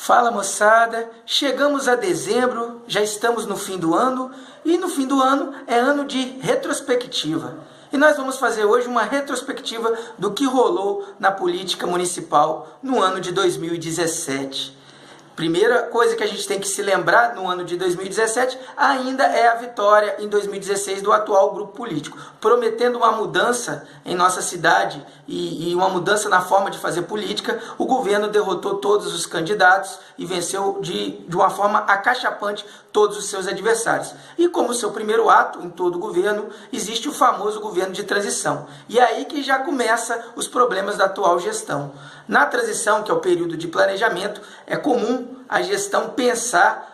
Fala moçada, chegamos a dezembro, já estamos no fim do ano e no fim do ano é ano de retrospectiva. E nós vamos fazer hoje uma retrospectiva do que rolou na política municipal no ano de 2017. Primeira coisa que a gente tem que se lembrar no ano de 2017 ainda é a vitória em 2016 do atual grupo político, prometendo uma mudança em nossa cidade e uma mudança na forma de fazer política. O governo derrotou todos os candidatos e venceu de uma forma acachapante todos os seus adversários. E como seu primeiro ato em todo o governo, existe o famoso governo de transição. E é aí que já começa os problemas da atual gestão. Na transição, que é o período de planejamento, é comum a gestão pensar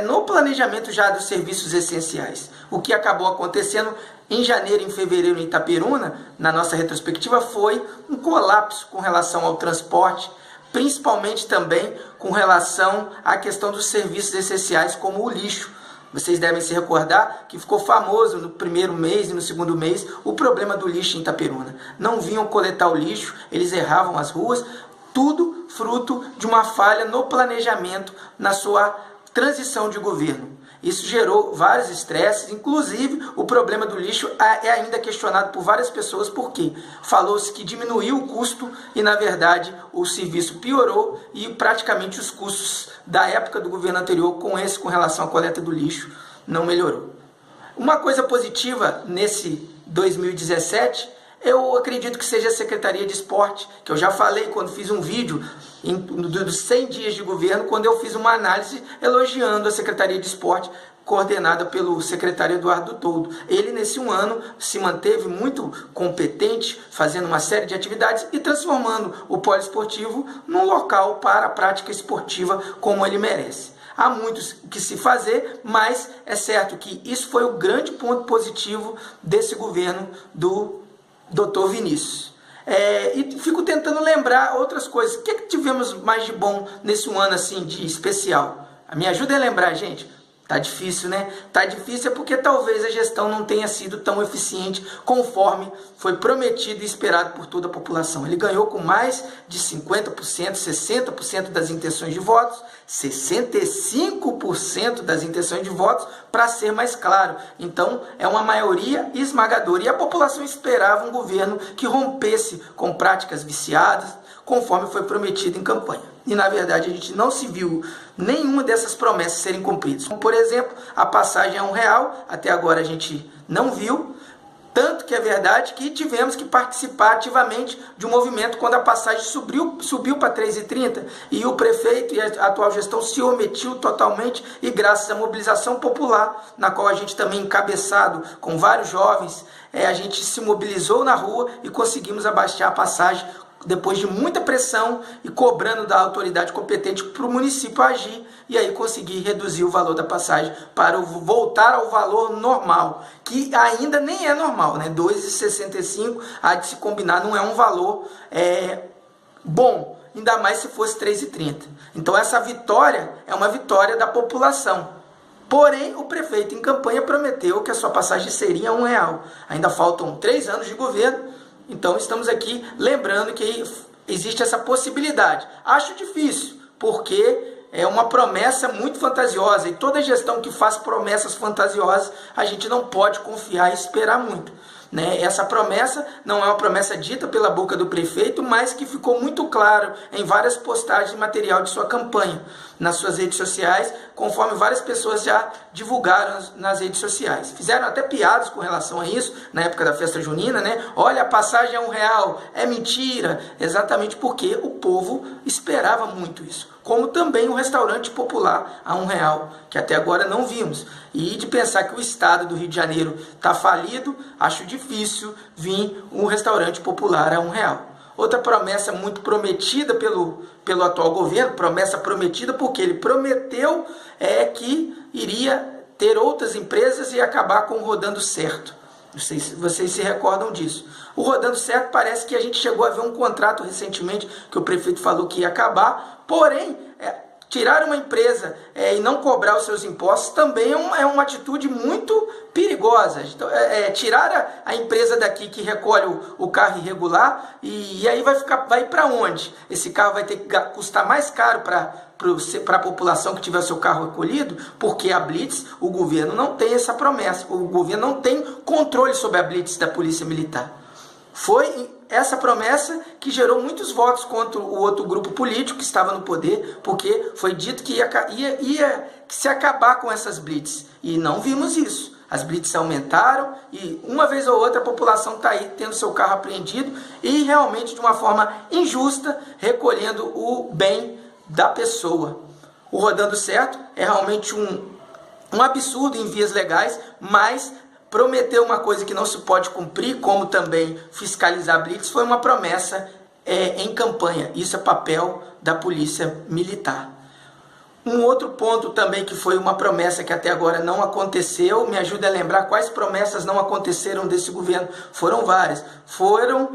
no planejamento já dos serviços essenciais. O que acabou acontecendo em janeiro e em fevereiro em Itaperuna, na nossa retrospectiva, foi um colapso com relação ao transporte, principalmente também com relação à questão dos serviços essenciais como o lixo. Vocês devem se recordar que ficou famoso no primeiro mês e no segundo mês o problema do lixo em Itaperuna. Não vinham coletar o lixo, eles erravam as ruas, tudo fruto de uma falha no planejamento na sua transição de governo. Isso gerou vários estresses, inclusive o problema do lixo é ainda questionado por várias pessoas, porque falou-se que diminuiu o custo e, na verdade, o serviço piorou e praticamente os custos da época do governo anterior com relação à coleta do lixo não melhorou. Uma coisa positiva nesse 2017, eu acredito que seja a Secretaria de Esporte, que eu já falei quando fiz um vídeo dos 100 dias de governo, quando eu fiz uma análise elogiando a Secretaria de Esporte, coordenada pelo secretário Eduardo Toldo. Ele, nesse um ano, se manteve muito competente, fazendo uma série de atividades e transformando o poliesportivo num local para a prática esportiva como ele merece. Há muitos que se fazer, mas é certo que isso foi o grande ponto positivo desse governo do Dr. Vinícius. E fico tentando lembrar outras coisas. O que tivemos mais de bom nesse um ano assim de especial? Me ajuda a lembrar, gente. Tá difícil, né? Tá difícil porque talvez a gestão não tenha sido tão eficiente conforme foi prometido e esperado por toda a população. Ele ganhou com mais de 50%, 60% das intenções de votos, 65% das intenções de votos, para ser mais claro. Então, é uma maioria esmagadora. E a população esperava um governo que rompesse com práticas viciadas, conforme foi prometido em campanha. E, na verdade, a gente não se viu nenhuma dessas promessas serem cumpridas. Como, por exemplo, a passagem a R$1, até agora a gente não viu. Tanto que é verdade que tivemos que participar ativamente de um movimento quando a passagem subiu para R$3,30 e o prefeito e a atual gestão se omitiu totalmente, e graças à mobilização popular, na qual a gente também encabeçado com vários jovens, a gente se mobilizou na rua e conseguimos abaixar a passagem depois de muita pressão e cobrando da autoridade competente para o município agir, e aí conseguir reduzir o valor da passagem para voltar ao valor normal, que ainda nem é normal, né? R$2,65, há de se combinar, não é um valor bom, ainda mais se fosse R$3,30. Então essa vitória é uma vitória da população. Porém, o prefeito em campanha prometeu que a sua passagem seria R$1. Ainda faltam 3 anos de governo. Então estamos aqui lembrando que existe essa possibilidade. Acho difícil, porque é uma promessa muito fantasiosa, e toda gestão que faz promessas fantasiosas, a gente não pode confiar e esperar muito, né? Essa promessa não é uma promessa dita pela boca do prefeito, mas que ficou muito claro em várias postagens de material de sua campanha, nas suas redes sociais, conforme várias pessoas já divulgaram nas redes sociais. Fizeram até piadas com relação a isso, na época da festa junina, né? Olha, a passagem é R$1, é mentira, exatamente porque o povo esperava muito isso. Como também o restaurante popular a R$1, que até agora não vimos. E de pensar que o estado do Rio de Janeiro está falido, acho difícil vir um restaurante popular a R$1. Outra promessa muito prometida pelo atual governo, promessa prometida porque ele prometeu que iria ter outras empresas e acabar com o Rodando Certo. Vocês se recordam disso. O Rodando Certo, parece que a gente chegou a ver um contrato recentemente que o prefeito falou que ia acabar, porém, Tirar uma empresa e não cobrar os seus impostos também é uma atitude muito perigosa. Então, tirar a empresa daqui que recolhe o carro irregular e aí vai para onde? Esse carro vai ter que custar mais caro para a população que tiver seu carro recolhido, porque a blitz, o governo não tem essa promessa, o governo não tem controle sobre a blitz da Polícia Militar. Foi essa promessa que gerou muitos votos contra o outro grupo político que estava no poder, porque foi dito que ia se acabar com essas blitz. E não vimos isso. As blitz aumentaram e uma vez ou outra a população está aí tendo seu carro apreendido e realmente de uma forma injusta recolhendo o bem da pessoa. O Rodando Certo é realmente um absurdo em vias legais, mas prometer uma coisa que não se pode cumprir, como também fiscalizar a blitz, foi uma promessa em campanha. Isso é papel da Polícia Militar. Um outro ponto também que foi uma promessa que até agora não aconteceu, me ajuda a lembrar quais promessas não aconteceram desse governo. Foram várias. Foram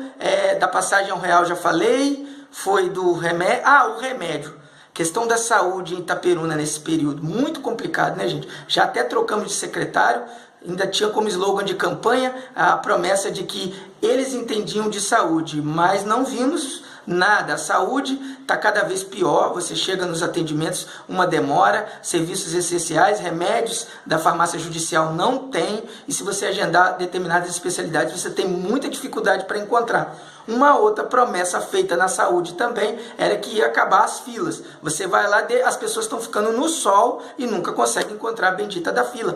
da passagem ao real, já falei, foi do remédio. O remédio. Questão da saúde em Itaperuna nesse período. Muito complicado, né, gente? Já até trocamos de secretário. Ainda tinha como slogan de campanha a promessa de que eles entendiam de saúde, mas não vimos nada. A saúde está cada vez pior, você chega nos atendimentos, uma demora, serviços essenciais, remédios da farmácia judicial não tem, e se você agendar determinadas especialidades, você tem muita dificuldade para encontrar. Uma outra promessa feita na saúde também era que ia acabar as filas. Você vai lá, as pessoas estão ficando no sol e nunca conseguem encontrar a bendita da fila.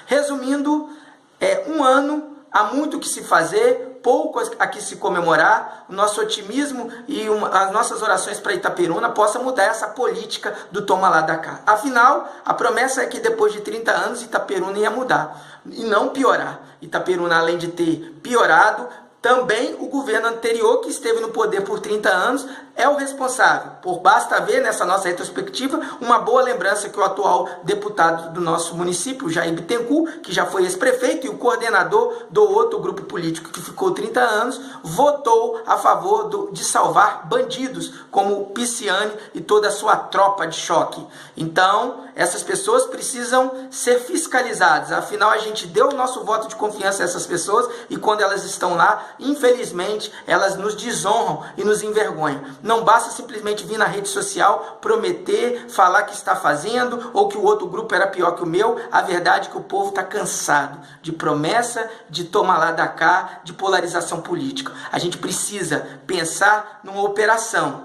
Resumindo, um ano, há muito o que se fazer, pouco a que se comemorar. O nosso otimismo e as nossas orações para Itaperuna possa mudar essa política do toma lá da cá. Afinal, a promessa é que depois de 30 anos Itaperuna ia mudar e não piorar. Itaperuna, além de ter piorado, também o governo anterior, que esteve no poder por 30 anos, é o responsável. Basta ver nessa nossa retrospectiva uma boa lembrança que o atual deputado do nosso município, Jair Bittencourt, que já foi ex-prefeito e o coordenador do outro grupo político que ficou 30 anos, votou a favor de salvar bandidos, como o Pisciani e toda a sua tropa de choque. Então, essas pessoas precisam ser fiscalizadas. Afinal, a gente deu o nosso voto de confiança a essas pessoas e quando elas estão lá, infelizmente, elas nos desonram e nos envergonham. Não basta simplesmente vir na rede social, prometer, falar que está fazendo ou que o outro grupo era pior que o meu. A verdade é que o povo está cansado de promessa, de toma lá da cá, de polarização política. A gente precisa pensar numa operação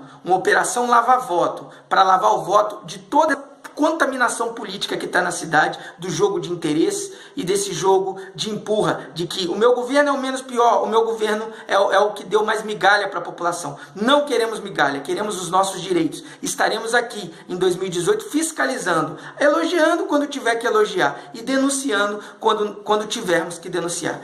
lava-voto, para lavar o voto de toda contaminação política que está na cidade, do jogo de interesse e desse jogo de empurra, de que o meu governo é o menos pior, o meu governo é o que deu mais migalha para a população. Não queremos migalha, queremos os nossos direitos. Estaremos aqui em 2018 fiscalizando, elogiando quando tiver que elogiar e denunciando quando tivermos que denunciar.